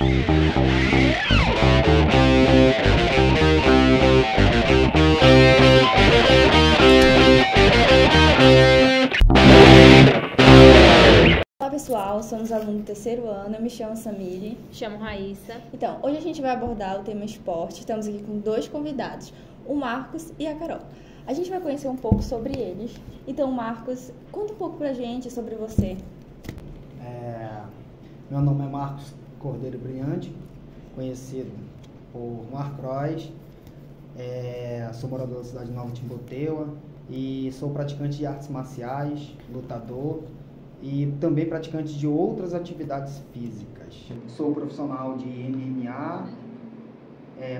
Olá pessoal, somos alunos do terceiro ano, eu me chamo Samiri. Chamo Raíssa. Então, hoje a gente vai abordar o tema esporte, estamos aqui com dois convidados, o Marcos e a Carol. A gente vai conhecer um pouco sobre eles. Então, Marcos, conta um pouco pra gente sobre você. Meu nome é Marcos Cordeiro Brilhante, conhecido por Marcroz. Sou morador da cidade Nova Timboteua e sou praticante de artes marciais, lutador e também praticante de outras atividades físicas. Sou profissional de MMA,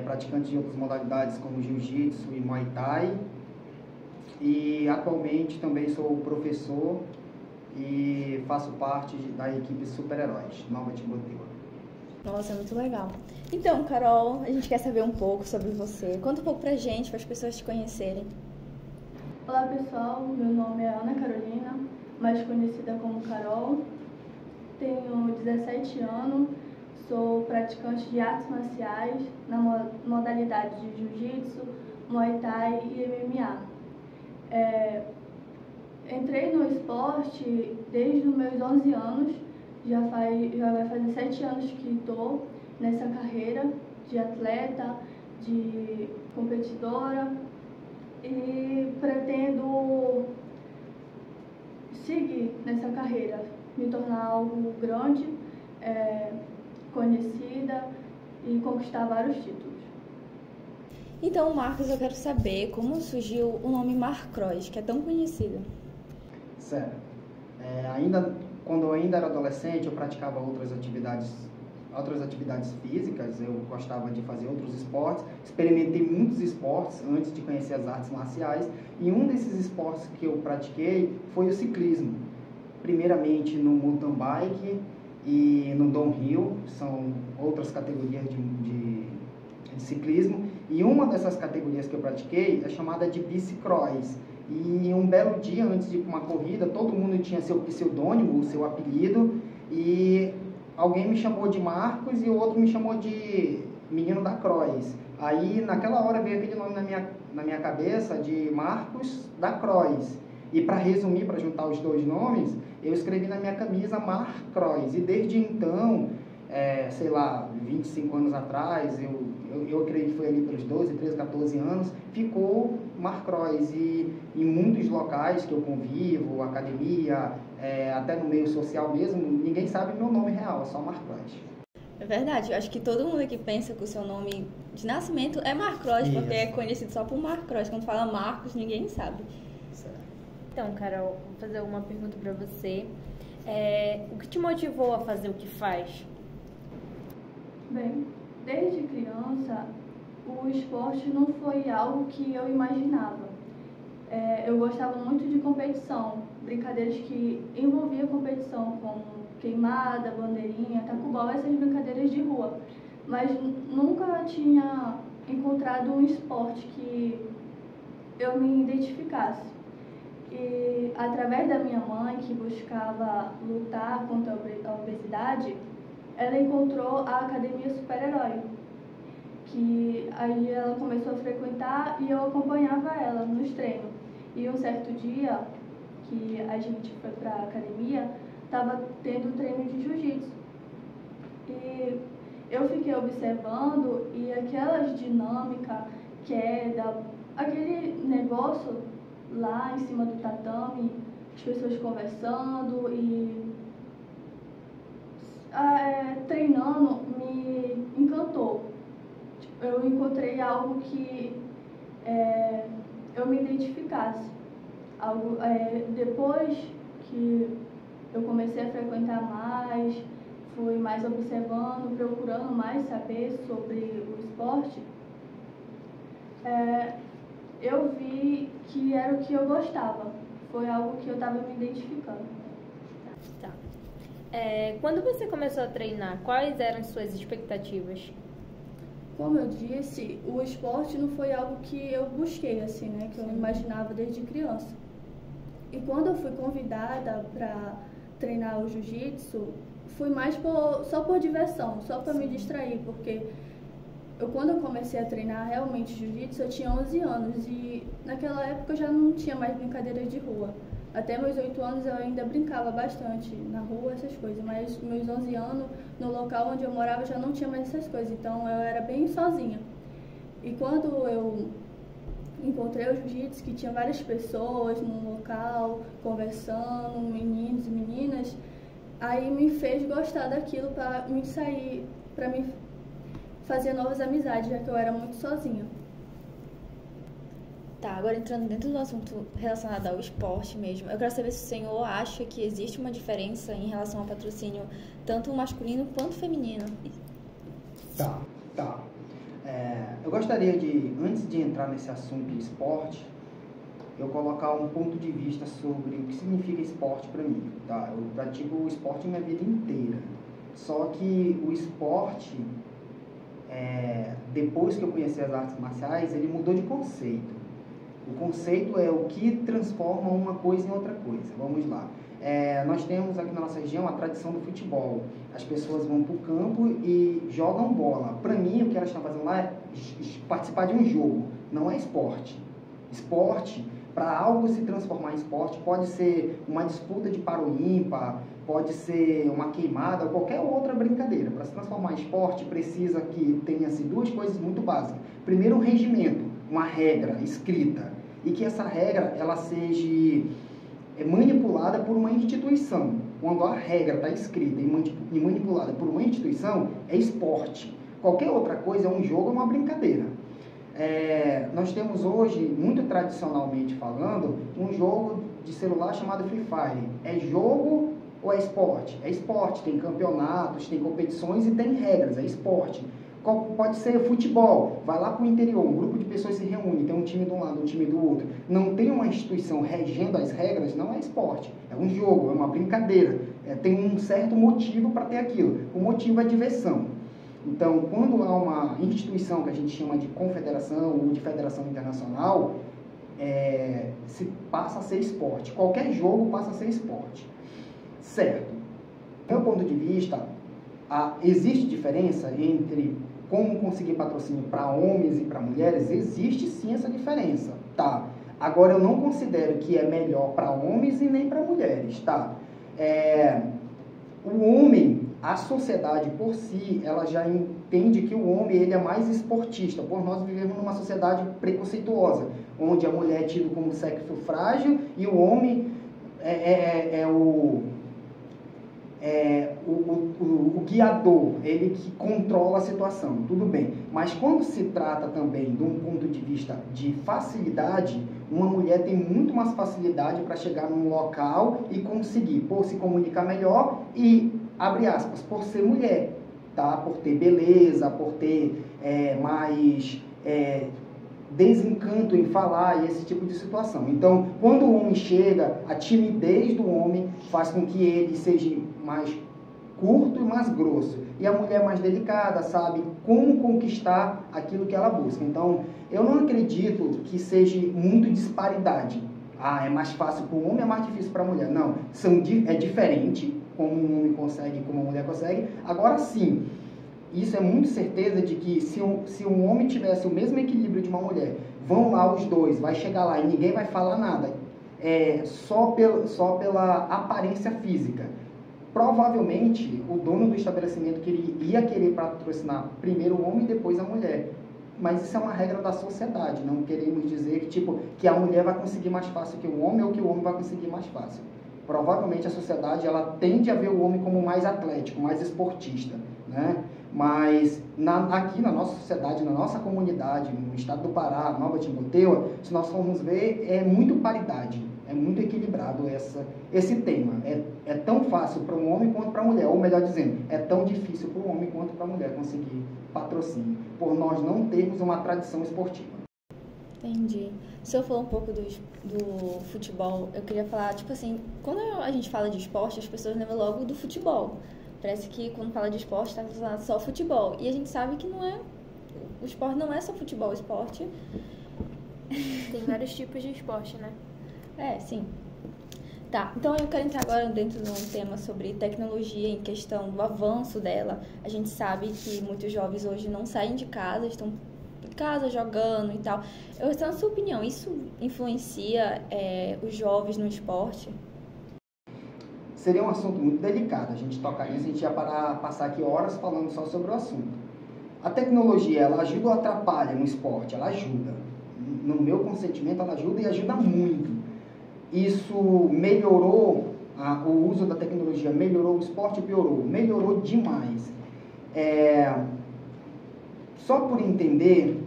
praticante de outras modalidades como Jiu-Jitsu e Muay Thai e atualmente também sou professor e faço parte da equipe Super-Heróis, Nova Timboteua. Nossa, muito legal. Então, Carol, a gente quer saber um pouco sobre você. Conta um pouco pra gente, para as pessoas te conhecerem. Olá pessoal, meu nome é Ana Carolina, mais conhecida como Carol. Tenho 17 anos, sou praticante de artes marciais na modalidade de Jiu-Jitsu, Muay Thai e MMA. Entrei no esporte desde os meus 11 anos, já vai fazer 7 anos que estou nessa carreira de atleta, de competidora e pretendo seguir nessa carreira, me tornar algo grande, conhecida e conquistar vários títulos. Então, Marcos, eu quero saber como surgiu o nome Marcroz, que é tão conhecido. Certo. Quando eu ainda era adolescente, eu praticava outras atividades físicas, eu gostava de fazer outros esportes, experimentei muitos esportes antes de conhecer as artes marciais, e um desses esportes que eu pratiquei foi o ciclismo. Primeiramente no mountain bike e no downhill, são outras categorias de ciclismo, e uma dessas categorias que eu pratiquei é chamada de bicicross. E um belo dia, antes de uma corrida, todo mundo tinha seu pseudônimo, seu apelido, e alguém me chamou de Marcos e o outro me chamou de Menino da Croix. Aí, naquela hora, veio aquele nome na minha cabeça de Marcos da Croix. E para resumir, para juntar os dois nomes, eu escrevi na minha camisa Marcroz. E desde então, 25 anos atrás, eu acredito que foi ali pelos 12, 13, 14 anos, ficou Marcroz. E em muitos locais que eu convivo, academia, até no meio social mesmo, ninguém sabe meu nome real, é só Marcroz. É verdade, eu acho que todo mundo aqui pensa que o seu nome de nascimento é Marcroz, porque é conhecido só por Marcroz. Quando fala Marcos, ninguém sabe. Certo. Então, Carol, vou fazer uma pergunta para você. O que te motivou a fazer o que faz? Bem, desde criança, o esporte não foi algo que eu imaginava. Eu gostava muito de competição, brincadeiras que envolviam competição, como queimada, bandeirinha, tacubol, essas brincadeiras de rua. Mas nunca tinha encontrado um esporte que eu me identificasse. E através da minha mãe, que buscava lutar contra a obesidade, ela encontrou a Academia Super-Herói, que aí ela começou a frequentar e eu acompanhava ela nos treinos. E um certo dia que a gente foi para a academia, estava tendo treino de jiu-jitsu. E eu fiquei observando e aquelas dinâmicas, queda, aquele negócio lá em cima do tatame, as pessoas conversando e treinando, me encantou. Eu encontrei algo que eu me identificasse. Depois que eu comecei a frequentar mais, fui mais observando, procurando mais saber sobre o esporte, eu vi que era o que eu gostava. Foi algo que eu estava me identificando. Tá. Quando você começou a treinar, quais eram suas expectativas? Como eu disse, o esporte não foi algo que eu busquei, assim, né? Que eu imaginava desde criança. E quando eu fui convidada para treinar o jiu-jitsu, fui mais só por diversão, só para me distrair, porque quando eu comecei a treinar realmente jiu-jitsu, eu tinha 11 anos e naquela época eu já não tinha mais brincadeira de rua. Até meus 8 anos eu ainda brincava bastante na rua, essas coisas, mas meus 11 anos, no local onde eu morava, já não tinha mais essas coisas, então eu era bem sozinha. E quando eu encontrei o jiu-jitsu, que tinha várias pessoas no local, conversando, meninos e meninas, aí me fez gostar daquilo para me sair, para me fazer novas amizades, já que eu era muito sozinha. Tá, agora entrando dentro do assunto relacionado ao esporte mesmo, eu quero saber se o senhor acha que existe uma diferença em relação ao patrocínio, tanto masculino quanto feminino. Tá. Eu gostaria de, antes de entrar nesse assunto de esporte, eu colocar um ponto de vista sobre o que significa esporte para mim, tá? Eu pratico o esporte minha vida inteira, só que o esporte, depois que eu conheci as artes marciais, ele mudou de conceito. O conceito é o que transforma uma coisa em outra coisa. Vamos lá. Nós temos aqui na nossa região a tradição do futebol. As pessoas vão para o campo e jogam bola. Para mim, o que elas estão fazendo lá é participar de um jogo, não é esporte. Esporte, para algo se transformar em esporte, pode ser uma disputa de par ou ímpar, pode ser uma queimada ou qualquer outra brincadeira. Para se transformar em esporte, precisa que tenha-se duas coisas muito básicas. Primeiro, um regimento, uma regra escrita, e que essa regra ela seja manipulada por uma instituição. Quando a regra está escrita e manipulada por uma instituição, é esporte. Qualquer outra coisa é um jogo, é uma brincadeira. Nós temos hoje, muito tradicionalmente falando, um jogo de celular chamado Free Fire. É jogo ou é esporte? É esporte, tem campeonatos, tem competições e tem regras, é esporte. Pode ser futebol, vai lá para o interior, um grupo de pessoas se reúne, tem um time de um lado, um time do outro, não tem uma instituição regendo as regras, não é esporte, é um jogo, é uma brincadeira, tem um certo motivo para ter aquilo, o motivo é diversão. Então, quando há uma instituição que a gente chama de confederação ou de federação internacional, se passa a ser esporte, qualquer jogo passa a ser esporte, certo? Do meu ponto de vista, existe diferença entre como conseguir patrocínio para homens e para mulheres? Existe sim essa diferença, tá? Agora, eu não considero que é melhor para homens e nem para mulheres, tá? O homem, a sociedade por si, ela já entende que o homem ele é mais esportista, por nós vivemos numa sociedade preconceituosa, onde a mulher é tida como sexo frágil e o homem o guiador, ele que controla a situação, tudo bem. Mas quando se trata também de um ponto de vista de facilidade, uma mulher tem muito mais facilidade para chegar num local e conseguir, por se comunicar melhor e, abre aspas, por ser mulher, tá? Por ter beleza, por ter mais desencanto em falar e esse tipo de situação. Então, quando o homem chega, a timidez do homem faz com que ele seja mais curto e mais grosso. E a mulher mais delicada, sabe como conquistar aquilo que ela busca. Então, eu não acredito que seja muito disparidade. É mais fácil para o homem, é mais difícil para a mulher. Não, é diferente como um homem consegue e como uma mulher consegue. Agora sim, isso é muito certeza de que se um homem tivesse o mesmo equilíbrio de uma mulher, vão lá os dois, vai chegar lá e ninguém vai falar nada, só pela aparência física. Provavelmente, o dono do estabelecimento ia querer patrocinar primeiro o homem e depois a mulher. Mas isso é uma regra da sociedade, não queremos dizer que a mulher vai conseguir mais fácil que o homem ou que o homem vai conseguir mais fácil. Provavelmente a sociedade ela tende a ver o homem como mais atlético, mais esportista, né? Mas aqui na nossa sociedade, na nossa comunidade, no estado do Pará, Nova Timóteo, se nós formos ver, é muito paridade, é muito equilibrado esse tema. É tão fácil para um homem quanto para a mulher, ou melhor dizendo, é tão difícil para o homem quanto para a mulher conseguir patrocínio, por nós não termos uma tradição esportiva. Entendi. O senhor falou um pouco do futebol, eu queria falar, tipo assim, quando a gente fala de esporte, as pessoas lembram logo do futebol. Parece que quando fala de esporte, está falando só futebol. E a gente sabe que o esporte não é só futebol, o esporte... Tem vários tipos de esporte, né? Sim. Tá, então eu quero entrar agora dentro de um tema sobre tecnologia, em questão do avanço dela. A gente sabe que muitos jovens hoje não saem de casa, estão em casa jogando e tal. Eu gostaria da sua opinião, isso influencia os jovens no esporte? Seria um assunto muito delicado, a gente tocar nisso, a gente ia passar aqui horas falando só sobre o assunto. A tecnologia, ela ajuda ou atrapalha no esporte? Ela ajuda. No meu consentimento, ela ajuda e ajuda muito. Isso melhorou, o uso da tecnologia melhorou o esporte ou piorou? Melhorou demais. Só por entender,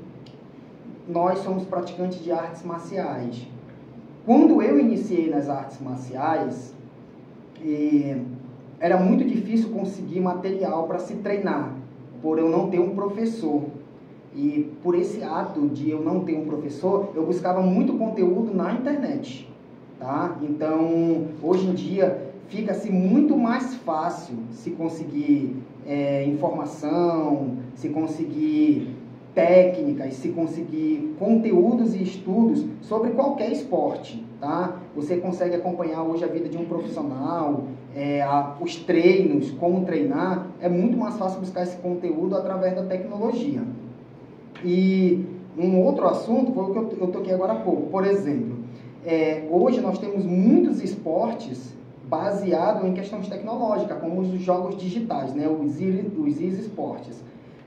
nós somos praticantes de artes marciais. Quando eu iniciei nas artes marciais, era muito difícil conseguir material para se treinar, por eu não ter um professor. E por esse ato de eu não ter um professor, eu buscava muito conteúdo na internet. Tá? Então, hoje em dia, fica-se muito mais fácil se conseguir informação, se conseguir técnicas, se conseguir conteúdos e estudos sobre qualquer esporte. Tá? Você consegue acompanhar hoje a vida de um profissional, os treinos, como treinar. É muito mais fácil buscar esse conteúdo através da tecnologia. E um outro assunto foi o que eu toquei agora há pouco. Por exemplo, hoje nós temos muitos esportes baseados em questões tecnológicas, como os jogos digitais, né? os eSports.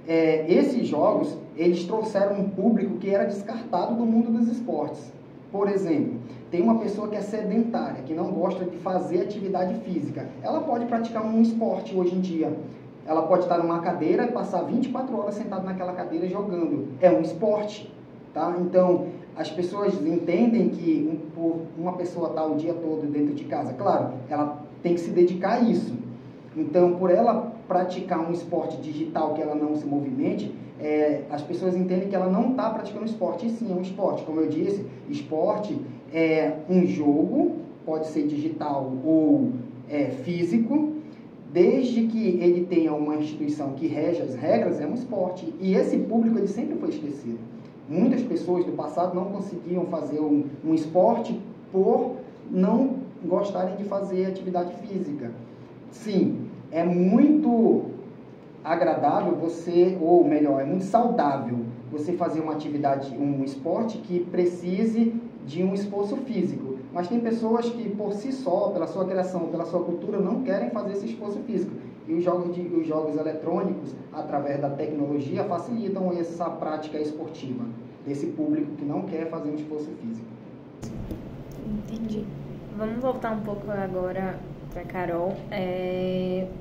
Esses jogos, eles trouxeram um público que era descartado do mundo dos esportes. Por exemplo, tem uma pessoa que é sedentária, que não gosta de fazer atividade física. Ela pode praticar um esporte hoje em dia. Ela pode estar numa cadeira e passar 24 horas sentado naquela cadeira jogando. É um esporte. Tá? Então, as pessoas entendem que uma pessoa está o dia todo dentro de casa. Claro, ela tem que se dedicar a isso. Então, por ela praticar um esporte digital que ela não se movimente, as pessoas entendem que ela não está praticando esporte. E sim, é um esporte. Como eu disse, esporte é um jogo, pode ser digital ou físico, desde que ele tenha uma instituição que rege as regras, é um esporte. E esse público ele sempre foi esquecido. Muitas pessoas do passado não conseguiam fazer um esporte por não gostarem de fazer atividade física. Sim, é muito agradável você, ou melhor, é muito saudável você fazer uma atividade, um esporte que precise de um esforço físico. Mas tem pessoas que, por si só, pela sua criação, pela sua cultura, não querem fazer esse esforço físico. E os jogos eletrônicos, através da tecnologia, facilitam essa prática esportiva desse público que não quer fazer um esforço físico. Entendi. Vamos voltar um pouco agora para Carol.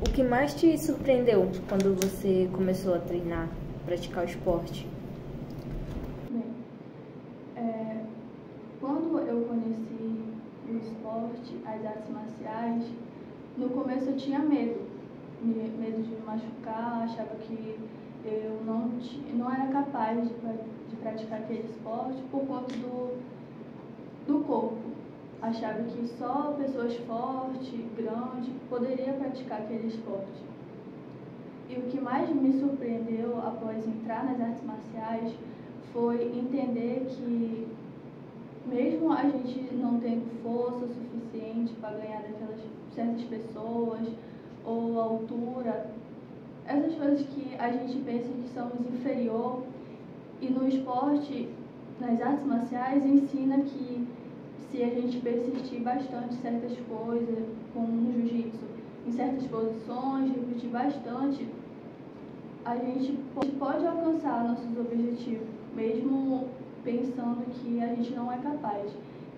O que mais te surpreendeu quando você começou a treinar, praticar o esporte? Bem, quando eu conheci o esporte, as artes marciais, no começo eu tinha medo de me machucar, achava que eu não era capaz de praticar aquele esporte por conta do corpo. Achava que só pessoas fortes, grandes, poderiam praticar aquele esporte. E o que mais me surpreendeu após entrar nas artes marciais foi entender que, mesmo a gente não tendo força suficiente para ganhar daquelas certas pessoas, ou altura, essas coisas que a gente pensa que somos inferior, e no esporte, nas artes marciais, ensina que se a gente persistir bastante em certas coisas, como no jiu-jitsu, em certas posições, repetir bastante, a gente pode alcançar nossos objetivos, mesmo pensando que a gente não é capaz.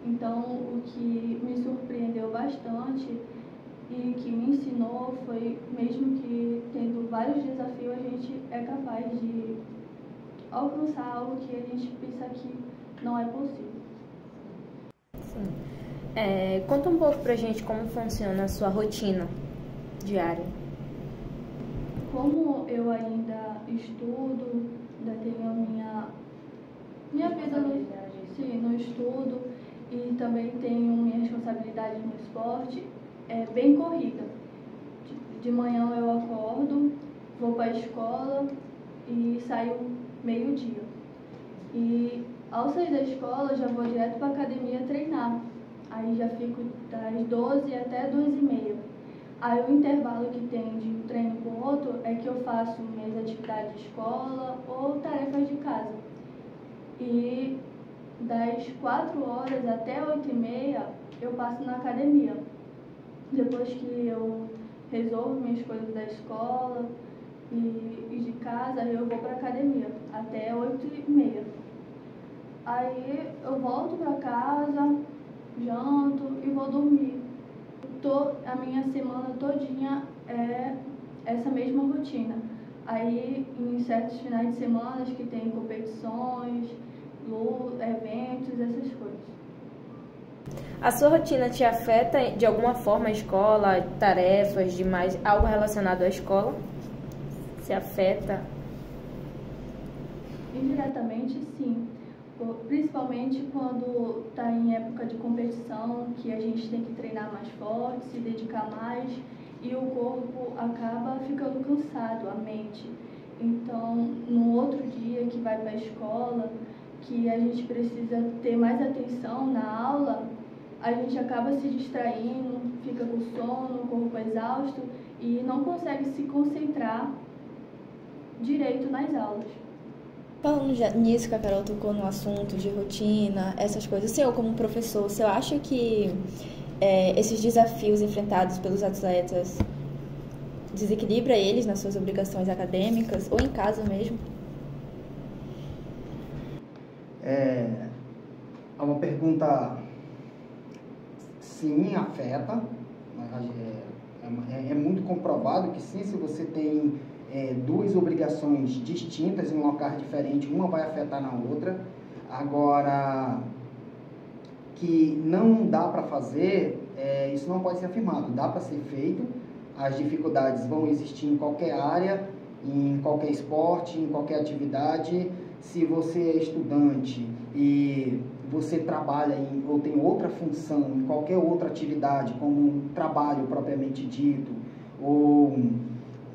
Então, o que me surpreendeu bastante e que me ensinou foi, mesmo que tendo vários desafios, a gente é capaz de alcançar algo que a gente pensa que não é possível. Sim. Conta um pouco pra gente como funciona a sua rotina diária. Como eu ainda estudo, ainda tenho minha vida no estudo e também tenho minha responsabilidade no esporte, é bem corrida. De manhã eu acordo, vou para a escola e saio meio-dia. E ao sair da escola já vou direto para a academia treinar. Aí já fico das 12 até 2h30. Aí o intervalo que tem de um treino para o outro é que eu faço minhas atividades de escola ou tarefas de casa. E das 4 horas até 8h30 eu passo na academia. Depois que eu resolvo minhas coisas da escola e de casa, eu vou para academia até 8h30. Aí eu volto para casa, janto e vou dormir. A minha semana todinha é essa mesma rotina. Aí em certos finais de semana que tem competições, eventos, essas coisas. A sua rotina te afeta de alguma forma a escola, tarefas, demais, algo relacionado à escola? Se afeta? Indiretamente, sim. Principalmente quando está em época de competição, que a gente tem que treinar mais forte, se dedicar mais e o corpo acaba ficando cansado, a mente. Então, no outro dia que vai para a escola, que a gente precisa ter mais atenção na aula, a gente acaba se distraindo, fica com sono, corpo exausto e não consegue se concentrar direito nas aulas. Falando nisso que a Carol tocou no assunto de rotina, essas coisas, o senhor como professor, o senhor acha que esses desafios enfrentados pelos atletas desequilibra eles nas suas obrigações acadêmicas ou em casa mesmo? É uma pergunta, sim, afeta. É muito comprovado que sim, se você tem duas obrigações distintas em um local diferente, uma vai afetar na outra. Agora, que não dá para fazer, isso não pode ser afirmado, dá para ser feito. As dificuldades vão existir em qualquer área, em qualquer esporte, em qualquer atividade. Se você é estudante e você trabalha ou tem outra função em qualquer outra atividade, como um trabalho propriamente dito, ou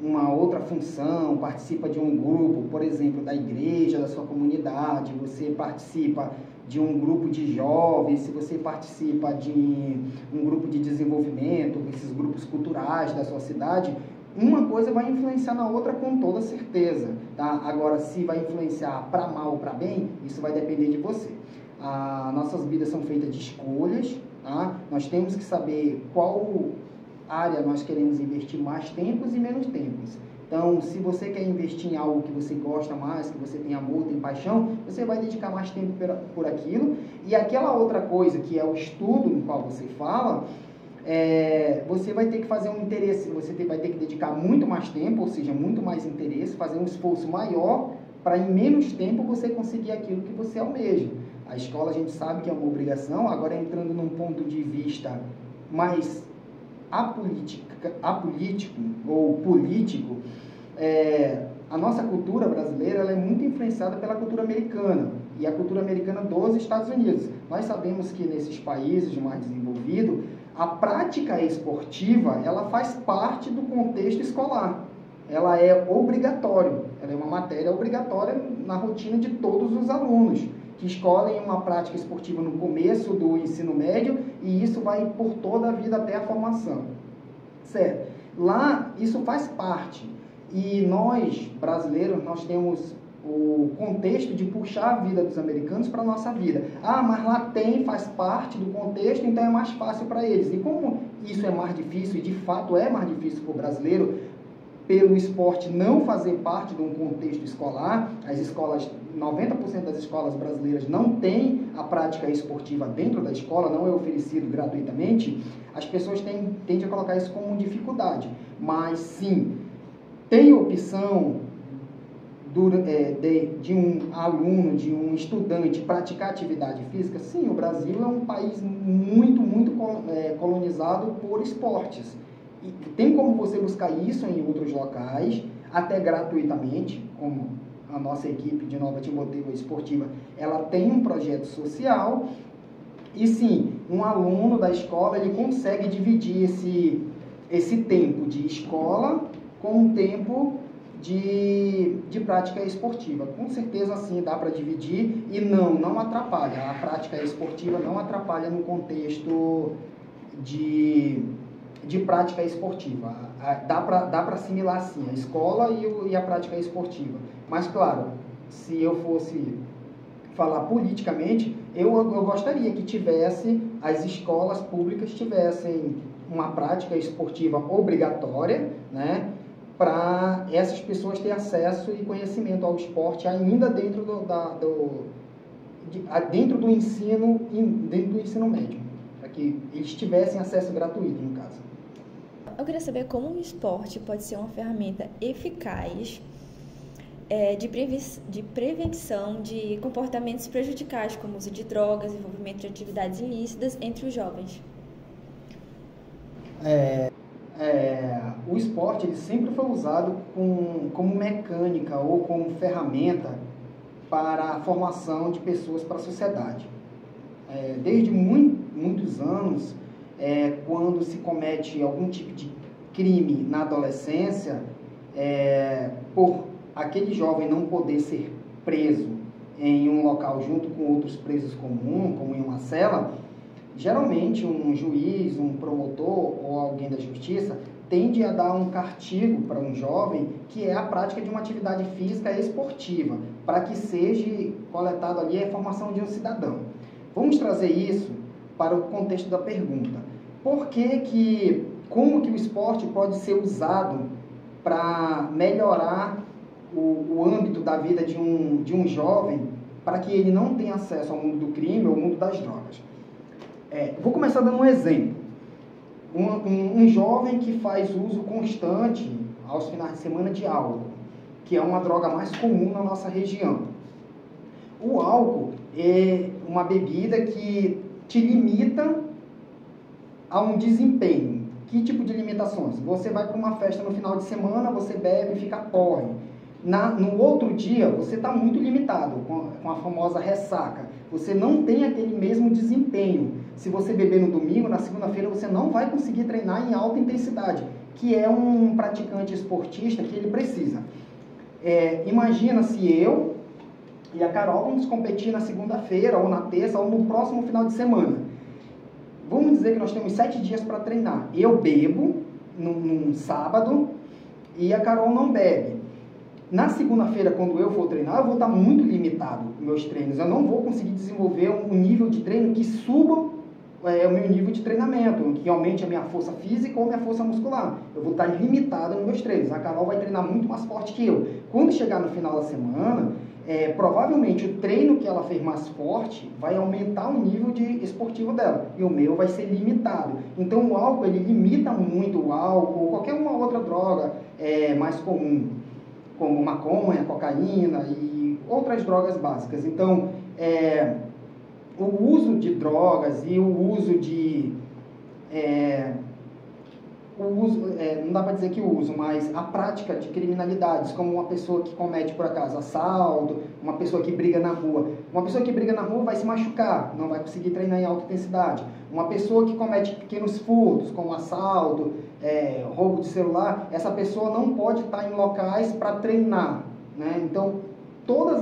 uma outra função, participa de um grupo, por exemplo, da igreja, da sua comunidade, você participa de um grupo de jovens, se você participa de um grupo de desenvolvimento, esses grupos culturais da sua cidade, uma coisa vai influenciar na outra com toda certeza, tá? Agora, se vai influenciar para mal ou para bem, isso vai depender de você. Nossas vidas são feitas de escolhas, tá? Nós temos que saber qual área nós queremos investir mais tempos e menos tempos. Então, se você quer investir em algo que você gosta mais, que você tem amor, tem paixão, você vai dedicar mais tempo por aquilo. E aquela outra coisa, que é o estudo no qual você fala, você vai ter que fazer um interesse, vai ter que dedicar muito mais tempo, ou seja, muito mais interesse, fazer um esforço maior para em menos tempo você conseguir aquilo que você almeja. A escola a gente sabe que é uma obrigação, agora entrando num ponto de vista mais apolítico ou político, a nossa cultura brasileira ela é muito influenciada pela cultura americana e a cultura americana dos Estados Unidos. Nós sabemos que nesses países mais desenvolvidos, a prática esportiva ela faz parte do contexto escolar. Ela é obrigatória, ela é uma matéria obrigatória na rotina de todos os alunos que escolhem uma prática esportiva no começo do ensino médio e isso vai por toda a vida até a formação. Certo? Lá, isso faz parte. E nós, brasileiros, nós temos o contexto de puxar a vida dos americanos para a nossa vida. Mas lá faz parte do contexto, então é mais fácil para eles. E como isso é mais difícil, e de fato é mais difícil para o brasileiro, pelo esporte não fazer parte de um contexto escolar, as escolas, 90% das escolas brasileiras não têm a prática esportiva dentro da escola, não é oferecido gratuitamente, as pessoas tendem a colocar isso como dificuldade. Mas sim, tem opção de um aluno, de um estudante praticar atividade física? Sim, o Brasil é um país muito colonizado por esportes. E tem como você buscar isso em outros locais, até gratuitamente, como a nossa equipe de Nova Timóteo Esportiva, ela tem um projeto social, e sim, um aluno da escola, ele consegue dividir esse tempo de escola com um tempo de prática esportiva. Com certeza, sim, dá para dividir e não atrapalha. A prática esportiva não atrapalha no contexto de prática esportiva. Dá para assimilar, sim, a escola e a prática esportiva. Mas, claro, se eu fosse falar politicamente, eu gostaria que as escolas públicas tivessem uma prática esportiva obrigatória, né, para essas pessoas terem acesso e conhecimento ao esporte ainda dentro do ensino médio, para que eles tivessem acesso gratuito, no caso. Eu queria saber como o esporte pode ser uma ferramenta eficaz de prevenção de comportamentos prejudiciais, como uso de drogas, envolvimento de atividades ilícitas entre os jovens. O esporte ele sempre foi usado como mecânica ou como ferramenta para a formação de pessoas para a sociedade. Desde muitos anos, quando se comete algum tipo de crime na adolescência, por aquele jovem não poder ser preso em um local junto com outros presos comuns, como em uma cela, geralmente um juiz, um promotor ou alguém da justiça tende a dar um castigo para um jovem, que é a prática de uma atividade física esportiva, para que seja coletado ali a formação de um cidadão. Vamos trazer isso para o contexto da pergunta. Como que o esporte pode ser usado para melhorar o âmbito da vida de um jovem, para que ele não tenha acesso ao mundo do crime ou ao mundo das drogas? Vou começar dando um exemplo. Um jovem que faz uso constante, aos finais de semana, de álcool, que é uma droga mais comum na nossa região. O álcool é uma bebida que te limita a um desempenho. Que tipo de limitações? Você vai para uma festa no final de semana, você bebe e fica porre. No outro dia, você está muito limitado, com a famosa ressaca. Você não tem aquele mesmo desempenho. Se você beber no domingo, na segunda-feira, você não vai conseguir treinar em alta intensidade, que é um praticante esportista que ele precisa. Imagina se eu e a Carol vamos competir na segunda-feira, ou na terça, ou no próximo final de semana. Vamos dizer que nós temos 7 dias para treinar. Eu bebo num sábado e a Carol não bebe. Na segunda-feira, quando eu for treinar, eu vou estar muito limitado nos meus treinos. Eu não vou conseguir desenvolver um nível de treino que suba o meu nível de treinamento, que aumente a minha força física ou minha força muscular. Eu vou estar limitado nos meus treinos. A Carol vai treinar muito mais forte que eu. Quando chegar no final da semana, provavelmente o treino que ela fez mais forte vai aumentar o nível esportivo dela. E o meu vai ser limitado. Então o álcool, ele limita muito o álcool ou qualquer uma outra droga mais comum, como maconha, cocaína e outras drogas básicas. Então, o uso de drogas e o uso de... não dá para dizer que o uso, mas a prática de criminalidades, como uma pessoa que comete, por acaso, assalto, uma pessoa que briga na rua. Uma pessoa que briga na rua vai se machucar, não vai conseguir treinar em alta intensidade. Uma pessoa que comete pequenos furtos, como assalto, roubo de celular, essa pessoa não pode estar em locais para treinar, né? Então, todas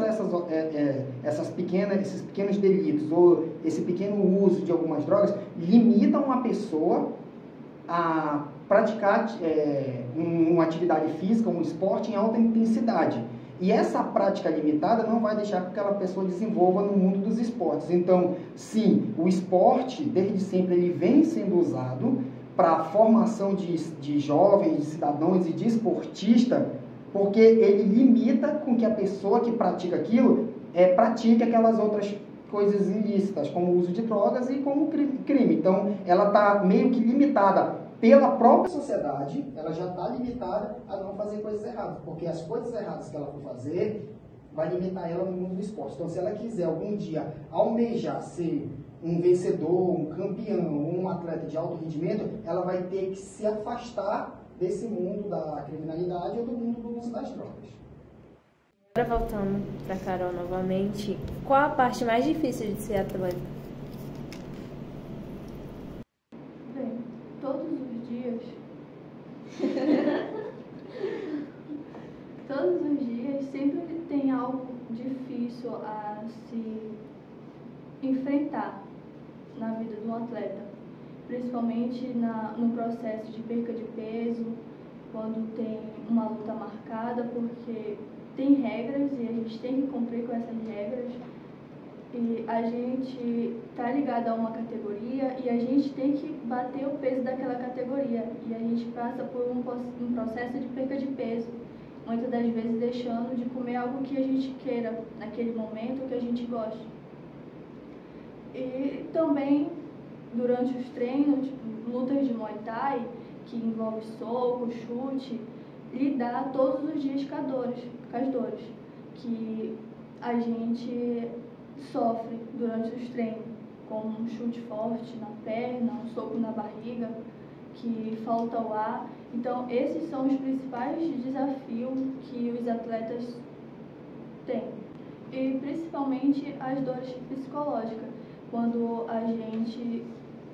esses pequenos delitos ou esse pequeno uso de algumas drogas limitam uma pessoa a praticar uma atividade física, um esporte em alta intensidade. E essa prática limitada não vai deixar que aquela pessoa desenvolva no mundo dos esportes. Então, sim, o esporte, desde sempre, ele vem sendo usado para a formação de jovens, de cidadãos e de esportistas, porque ele limita com que a pessoa que pratica aquilo pratique aquelas outras coisas ilícitas, como o uso de drogas e como crime. Então, ela está meio que limitada pela própria sociedade, ela já está limitada a não fazer coisas erradas, porque as coisas erradas que ela for fazer vai limitar ela no mundo do esporte. Então, se ela quiser algum dia almejar ser um vencedor, um campeão, um atleta de alto rendimento, ela vai ter que se afastar desse mundo da criminalidade ou do mundo do uso das drogas. Agora voltando para a Carol novamente, qual a parte mais difícil de ser atleta? Bem, todos todos os dias sempre tem algo difícil a se enfrentar na vida de um atleta, principalmente no processo de perca de peso, quando tem uma luta marcada, porque tem regras e a gente tem que cumprir com essas regras. E a gente tá ligado a uma categoria e a gente tem que bater o peso daquela categoria. E a gente passa por um processo de perca de peso, muitas das vezes deixando de comer algo que a gente queira naquele momento, que a gente goste. E também, durante os treinos, lutas de Muay Thai, que envolve soco, chute, lidar todos os dias com as dores que a gente sofre durante os treinos, como um chute forte na perna, um soco na barriga, que falta o ar. Então, esses são os principais desafios que os atletas têm. E principalmente as dores psicológicas, quando a gente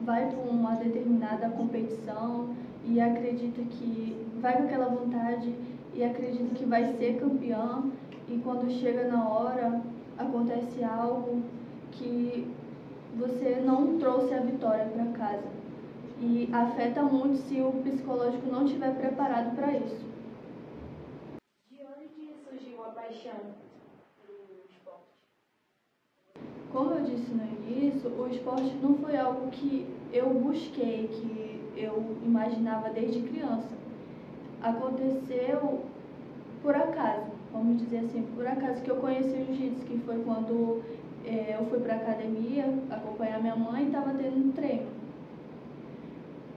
vai para uma determinada competição e acredita que vai com aquela vontade e acredita que vai ser campeã, e quando chega na hora acontece algo que você não trouxe a vitória para casa, e afeta muito se o psicológico não estiver preparado para isso. De onde surgiu a paixão pelo esporte? Como eu disse no início, o esporte não foi algo que eu busquei, que eu imaginava desde criança. Aconteceu por acaso, vamos dizer assim, por acaso que eu conheci o jiu-jitsu, que foi quando eu fui para a academia acompanhar minha mãe e estava tendo um treino.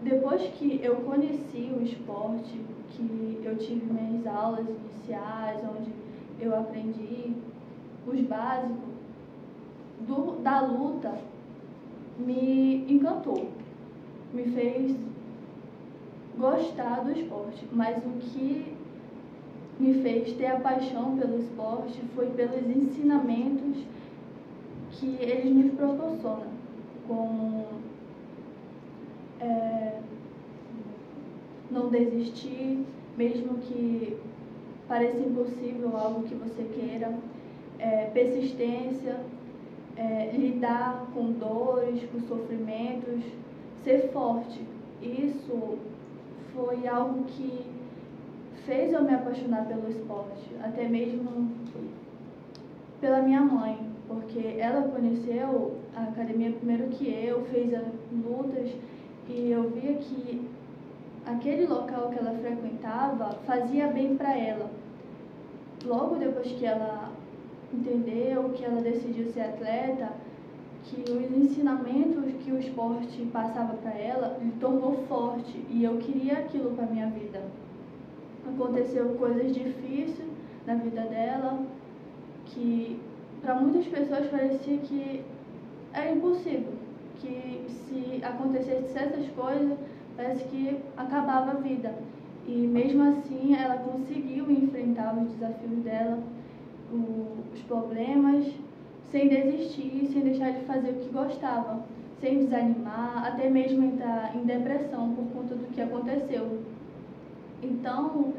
Depois que eu conheci o esporte, que eu tive minhas aulas iniciais, onde eu aprendi os básicos da luta, me encantou, me fez gostar do esporte, mas o que me fez ter a paixão pelo esporte foi pelos ensinamentos que eles nos proporcionam, como não desistir, mesmo que pareça impossível algo que você queira, persistência, lidar com dores, com sofrimentos, ser forte. Isso foi algo que fez eu me apaixonar pelo esporte, até mesmo pela minha mãe, porque ela conheceu a academia primeiro que eu, fez as lutas, e eu via que aquele local que ela frequentava fazia bem para ela. Logo depois que ela entendeu, que ela decidiu ser atleta, que os ensinamentos que o esporte passava para ela me tornou forte, e eu queria aquilo para minha vida. Aconteceu coisas difíceis na vida dela, que para muitas pessoas parecia que era impossível, que se acontecesse certas coisas, parece que acabava a vida. E mesmo assim ela conseguiu enfrentar os desafios dela, os problemas, sem desistir, sem deixar de fazer o que gostava, sem desanimar, até mesmo entrar em depressão por conta do que aconteceu. Então,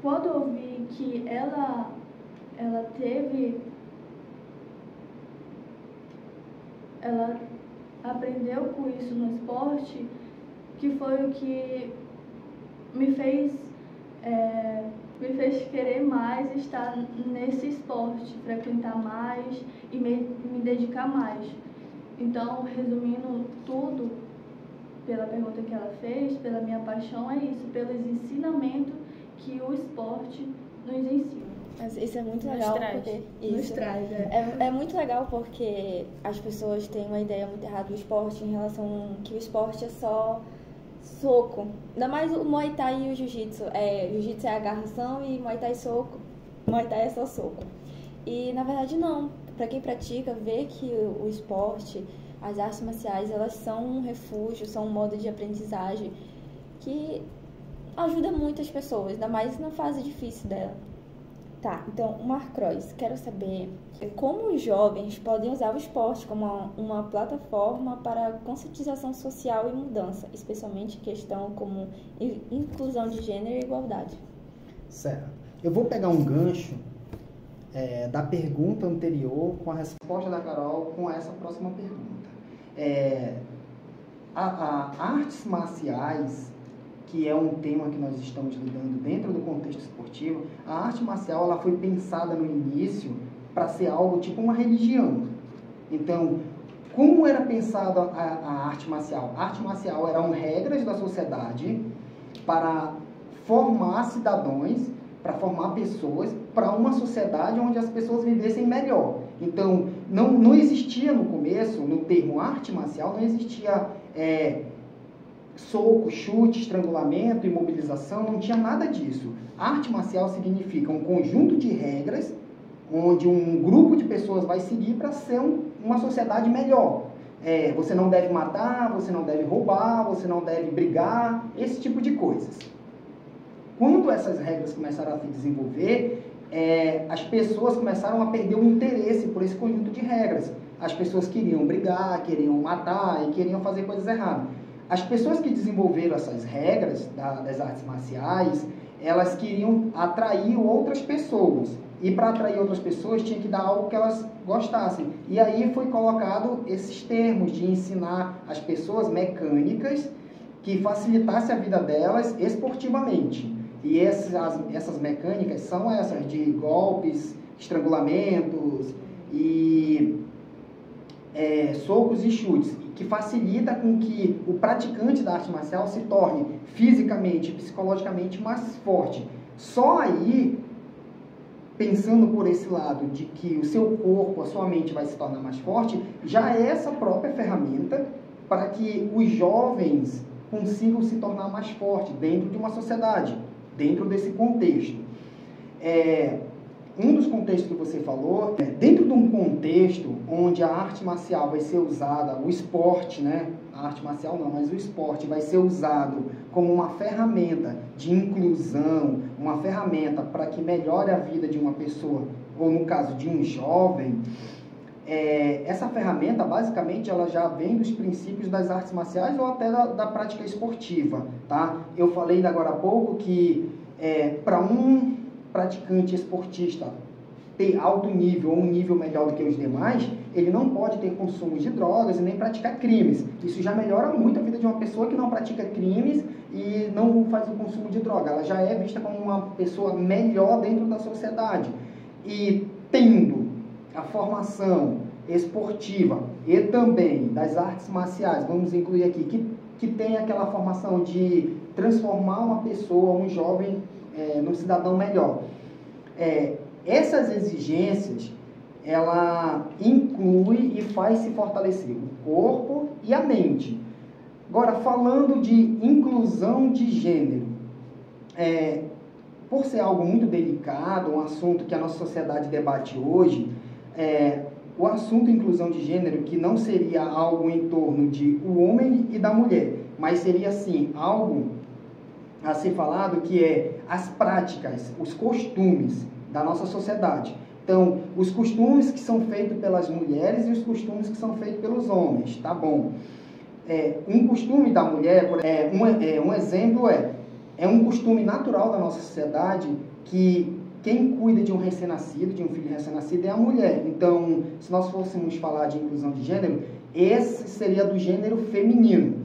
quando eu vi que ela aprendeu com isso no esporte, que foi o que me fez querer mais estar nesse esporte, frequentar mais e me dedicar mais. Então, resumindo tudo, pela pergunta que ela fez, pela minha paixão, é isso, pelos ensinamentos que o esporte nos ensina. Mas isso é muito legal, porque Nos traz, é muito legal porque as pessoas têm uma ideia muito errada do esporte em relação que o esporte é só soco. Ainda mais o Muay Thai e o Jiu-Jitsu. Jiu-Jitsu é agarração e Muay Thai soco. Muay Thai é só soco. E na verdade não. Para quem pratica, vê que o esporte, as artes marciais, elas são um refúgio, são um modo de aprendizagem que ajuda muitas pessoas, ainda mais na fase difícil dela. Tá, então, Marcross, quero saber como os jovens podem usar o esporte como uma plataforma para conscientização social e mudança, especialmente questão como inclusão de gênero e igualdade. Certo. Eu vou pegar um gancho da pergunta anterior com a resposta da Carol com essa próxima pergunta. Artes marciais, que é um tema que nós estamos lidando dentro do contexto esportivo, a arte marcial ela foi pensada no início para ser algo tipo uma religião. Então, como era pensada a arte marcial? A arte marcial eram regras da sociedade para formar cidadãos, para formar pessoas, para uma sociedade onde as pessoas vivessem melhor. Então, não existia no começo, no termo arte marcial, não existia soco, chute, estrangulamento, imobilização, não tinha nada disso. Arte marcial significa um conjunto de regras onde um grupo de pessoas vai seguir para ser uma sociedade melhor. Você não deve matar, você não deve roubar, você não deve brigar, esse tipo de coisas. Quando essas regras começaram a se desenvolver, as pessoas começaram a perder o interesse por esse conjunto de regras. As pessoas queriam brigar, queriam matar e queriam fazer coisas erradas. As pessoas que desenvolveram essas regras das artes marciais, elas queriam atrair outras pessoas. E para atrair outras pessoas, tinha que dar algo que elas gostassem. E aí foi colocado esses termos de ensinar as pessoas mecânicas que facilitasse a vida delas esportivamente. E essas mecânicas são essas de golpes, estrangulamentos e socos e chutes, que facilita com que o praticante da arte marcial se torne fisicamente e psicologicamente mais forte. Só aí, pensando por esse lado de que o seu corpo, a sua mente vai se tornar mais forte, já é essa própria ferramenta para que os jovens consigam se tornar mais fortes dentro de uma sociedade, dentro desse contexto. Um dos contextos que você falou, dentro de um contexto onde a arte marcial vai ser usada, o esporte, né? A arte marcial não, mas o esporte vai ser usado como uma ferramenta de inclusão, uma ferramenta para que melhore a vida de uma pessoa, ou no caso de um jovem, essa ferramenta, basicamente, ela já vem dos princípios das artes marciais ou até da prática esportiva, tá? Eu falei agora há pouco que para um praticante esportista ter alto nível ou um nível melhor do que os demais, ele não pode ter consumo de drogas e nem praticar crimes. Isso já melhora muito a vida de uma pessoa que não pratica crimes e não faz o consumo de droga. Ela já é vista como uma pessoa melhor dentro da sociedade. E tendo a formação esportiva e também das artes marciais, vamos incluir aqui, que tem aquela formação de transformar uma pessoa, um jovem, num cidadão melhor. Essas exigências, ela inclui e faz se fortalecer o corpo e a mente. Agora, falando de inclusão de gênero, por ser algo muito delicado, um assunto que a nossa sociedade debate hoje, o assunto inclusão de gênero, que não seria algo em torno de o homem e da mulher, mas seria, sim, algo a ser falado que as práticas, os costumes da nossa sociedade. Então, os costumes que são feitos pelas mulheres e os costumes que são feitos pelos homens, tá bom? Um costume da mulher, um exemplo um costume natural da nossa sociedade que quem cuida de um recém-nascido, de um filho recém-nascido, é a mulher. Então, se nós fôssemos falar de inclusão de gênero, esse seria do gênero feminino.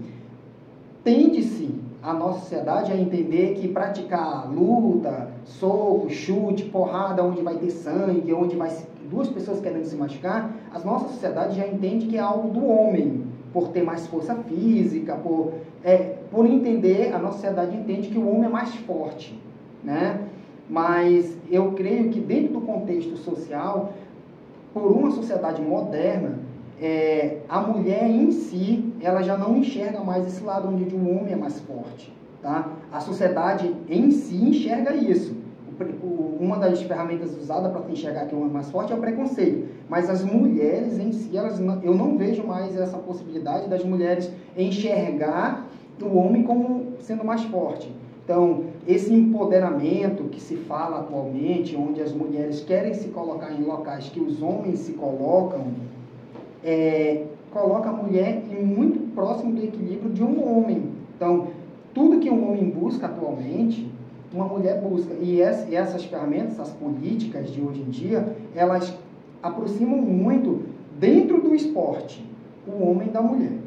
Tende-se a nossa sociedade a entender que praticar luta, soco, chute, porrada, onde vai ter sangue, onde vai duas pessoas querendo se machucar, a nossa sociedade já entende que é algo do homem, por ter mais força física, por entender, a nossa sociedade entende que o homem é mais forte, né? Mas eu creio que dentro do contexto social, por uma sociedade moderna, a mulher em si, ela já não enxerga mais esse lado onde o homem é mais forte, tá? A sociedade em si enxerga isso. Uma das ferramentas usadas para enxergar que o homem é mais forte é o preconceito. Mas as mulheres em si, eu não vejo mais essa possibilidade das mulheres enxergar o homem como sendo mais forte. Então, esse empoderamento que se fala atualmente, onde as mulheres querem se colocar em locais que os homens se colocam, coloca a mulher muito próximo do equilíbrio de um homem. Então, tudo que um homem busca atualmente, uma mulher busca. E essas ferramentas, as políticas de hoje em dia, elas aproximam muito, dentro do esporte, o homem da mulher.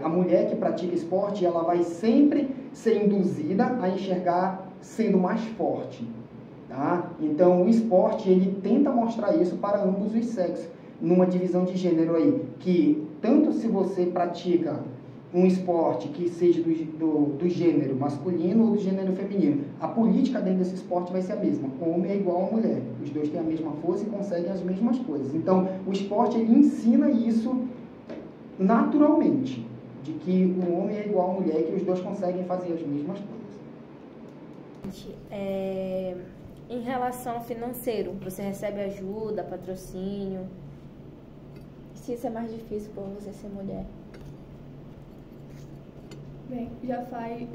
A mulher que pratica esporte, ela vai sempre ser induzida a enxergar sendo mais forte. Tá? Então, o esporte, ele tenta mostrar isso para ambos os sexos, numa divisão de gênero aí, que tanto se você pratica um esporte que seja do gênero masculino ou do gênero feminino, a política dentro desse esporte vai ser a mesma. O homem é igual à mulher. Os dois têm a mesma força e conseguem as mesmas coisas. Então, o esporte, ele ensina isso naturalmente, de que o homem é igual à mulher e que os dois conseguem fazer as mesmas coisas. Em relação ao financeiro, você recebe ajuda, patrocínio? Se isso é mais difícil por você ser mulher? Bem,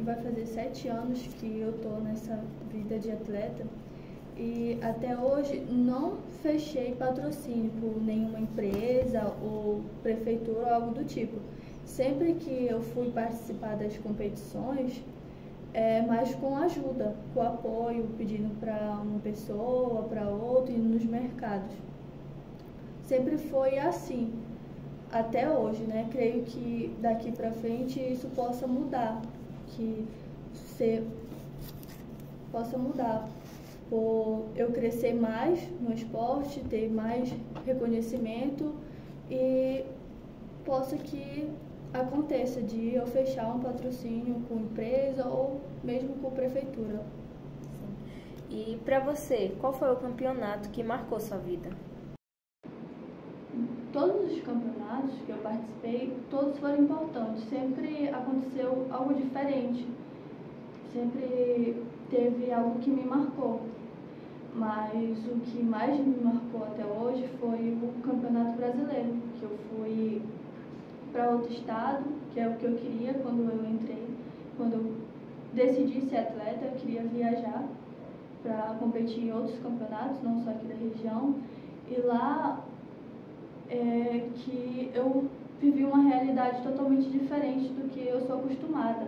vai fazer 7 anos que eu tô nessa vida de atleta e até hoje não fechei patrocínio por nenhuma empresa ou prefeitura ou algo do tipo. Sempre que eu fui participar das competições, mas com ajuda, com apoio, pedindo para uma pessoa, para outra e nos mercados. Sempre foi assim. Até hoje, né? Creio que daqui para frente isso possa mudar, possa mudar, por eu crescer mais no esporte, ter mais reconhecimento e possa que aconteça de eu fechar um patrocínio com empresa ou mesmo com prefeitura. E para você, qual foi o campeonato que marcou sua vida? Todos os campeonatos que eu participei, todos foram importantes. Sempre aconteceu algo diferente. Sempre teve algo que me marcou. Mas o que mais me marcou até hoje foi o Campeonato Brasileiro, que eu fui para outro estado, que é o que eu queria quando eu entrei. Quando eu decidi ser atleta, eu queria viajar para competir em outros campeonatos, não só aqui da região. E lá que eu vivi uma realidade totalmente diferente do que eu sou acostumada.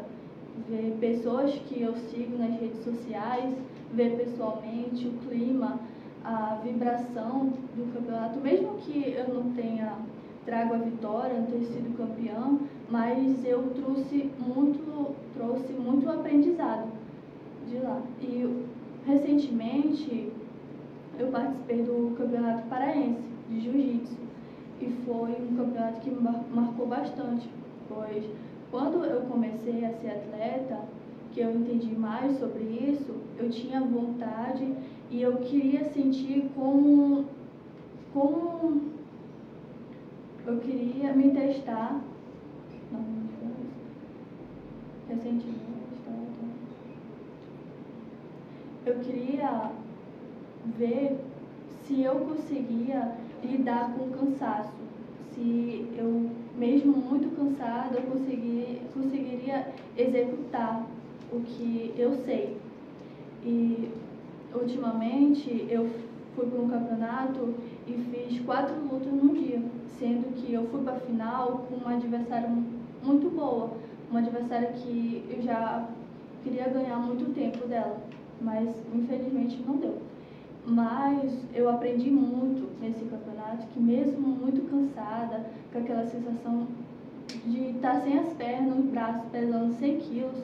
Ver pessoas que eu sigo nas redes sociais, ver pessoalmente o clima, a vibração do campeonato, mesmo que eu não tenha trago a vitória, não tenha sido campeã, mas eu trouxe muito aprendizado de lá. E recentemente eu participei do Campeonato Paraense de Jiu-Jitsu. E foi um campeonato que me marcou bastante, pois quando eu comecei a ser atleta, que eu entendi mais sobre isso, eu tinha vontade e eu queria sentir como eu queria me testar. Não foi isso. Recentemente, eu queria ver se eu conseguia lidar com o cansaço, se eu, mesmo muito cansada, eu conseguiria executar o que eu sei. E ultimamente eu fui para um campeonato e fiz 4 lutas num dia, sendo que eu fui para a final com uma adversária muito boa, uma adversária que eu já queria ganhar muito tempo dela, mas infelizmente não deu. Mas eu aprendi muito nesse campeonato, que mesmo muito cansada, com aquela sensação de estar sem as pernas, os braços pesando 100 quilos,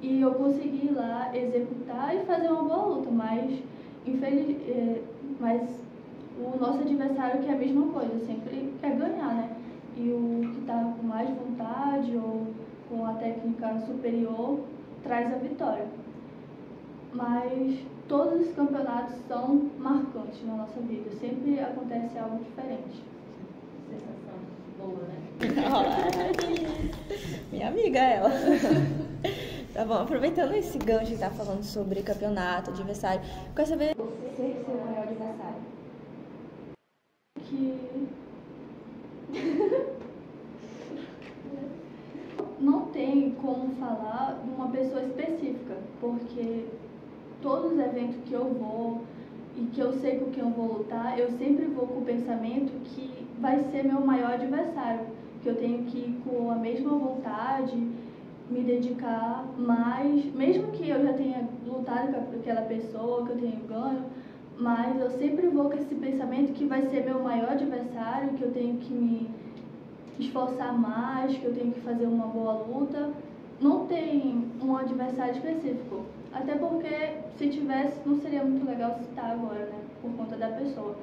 e eu consegui ir lá executar e fazer uma boa luta, mas o nosso adversário quer a mesma coisa, sempre quer ganhar, né? E o que está com mais vontade ou com a técnica superior traz a vitória. Mas todos os campeonatos são marcantes na nossa vida. Sempre acontece algo diferente. Sensação boa, né? Minha amiga, ela. Tá bom, aproveitando esse gancho que tá falando sobre campeonato, adversário, eu quero saber você ser seu maior adversário. Não tem como falar de uma pessoa específica, porque todos os eventos que eu vou e que eu sei com quem eu vou lutar, eu sempre vou com o pensamento que vai ser meu maior adversário, que eu tenho que ir com a mesma vontade me dedicar mais, mesmo que eu já tenha lutado com aquela pessoa, que eu tenha ganho, mas eu sempre vou com esse pensamento que vai ser meu maior adversário, que eu tenho que me esforçar mais, que eu tenho que fazer uma boa luta. Não tem um adversário específico, até porque se tivesse não seria muito legal citar agora, né, por conta da pessoa.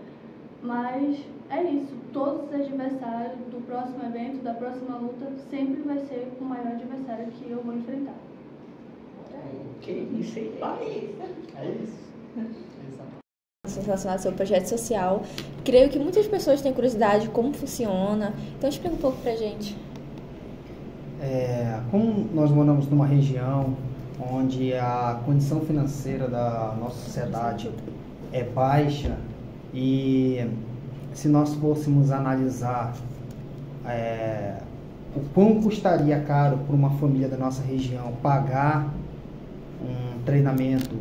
Mas é isso, todos os adversários do próximo evento, da próxima luta, sempre vai ser o maior adversário que eu vou enfrentar. Que isso, hein? É isso. Relacionado ao seu projeto social. Creio que muitas pessoas têm curiosidade de como funciona. Então explica um pouco pra gente. Como nós moramos numa região onde a condição financeira da nossa sociedade é baixa, e se nós fôssemos analisar o quão custaria caro para uma família da nossa região pagar um treinamento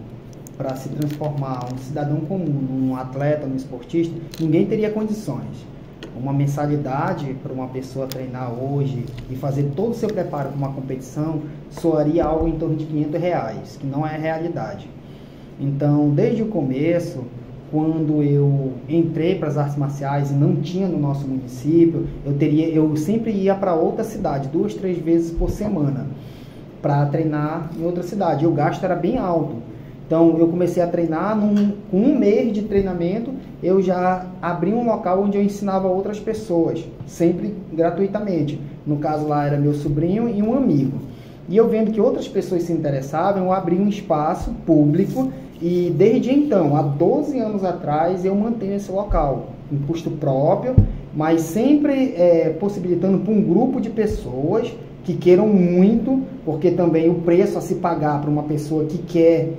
para se transformar um cidadão comum, num atleta, num esportista, ninguém teria condições. Uma mensalidade para uma pessoa treinar hoje e fazer todo o seu preparo para uma competição soaria algo em torno de R$500, que não é realidade. Então, desde o começo, quando eu entrei para as artes marciais e não tinha no nosso município, eu sempre ia para outra cidade, 2, 3 vezes por semana, para treinar em outra cidade. E o gasto era bem alto. Então, eu comecei a treinar, com um mês de treinamento, eu já abri um local onde eu ensinava outras pessoas, sempre gratuitamente. No caso lá era meu sobrinho e um amigo. E eu vendo que outras pessoas se interessavam, eu abri um espaço público e desde então, há 12 anos atrás, eu mantenho esse local, em custo próprio, mas sempre possibilitando para um grupo de pessoas que queiram muito, porque também o preço a se pagar para uma pessoa que quer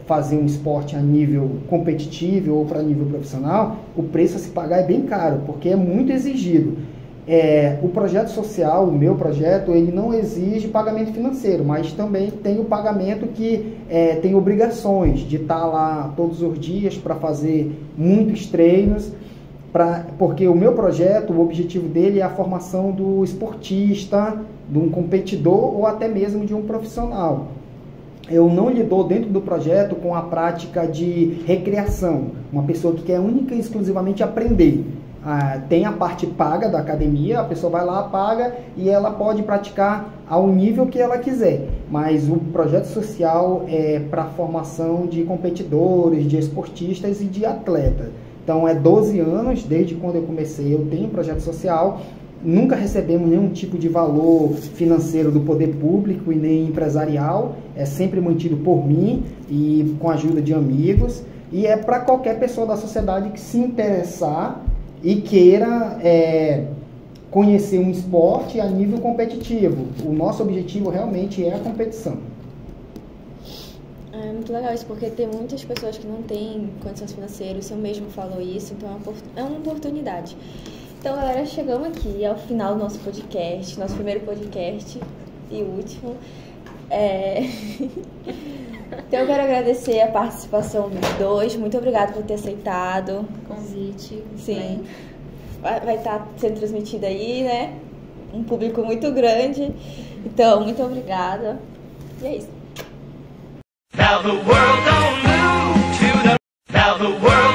fazer um esporte a nível competitivo ou para nível profissional, o preço a se pagar é bem caro, porque é muito exigido. O projeto social, o meu projeto, ele não exige pagamento financeiro, mas também tem o pagamento que tem obrigações de estar lá todos os dias para fazer muitos treinos, porque o meu projeto, o objetivo dele é a formação do esportista, de um competidor ou até mesmo de um profissional. Eu não lido dentro do projeto com a prática de recreação, uma pessoa que quer única e exclusivamente aprender. Tem a parte paga da academia, a pessoa vai lá, paga e ela pode praticar ao nível que ela quiser. Mas o projeto social é para a formação de competidores, de esportistas e de atletas. Então, 12 anos, desde quando eu comecei, eu tenho projeto social. Nunca recebemos nenhum tipo de valor financeiro do poder público e nem empresarial. É sempre mantido por mim e com a ajuda de amigos. E é para qualquer pessoa da sociedade que se interessar e queira conhecer um esporte a nível competitivo. O nosso objetivo realmente é a competição. É muito legal isso, porque tem muitas pessoas que não têm condições financeiras, você mesmo falou isso, então é uma oportunidade. Então, galera, chegamos aqui ao final do nosso podcast, nosso primeiro podcast e último. Então, eu quero agradecer a participação dos dois. Muito obrigada por ter aceitado. Convite. Sim. Vai estar sendo transmitido aí, né? Um público muito grande. Então, muito obrigada. E é isso. Now the world don't move to the... Now the world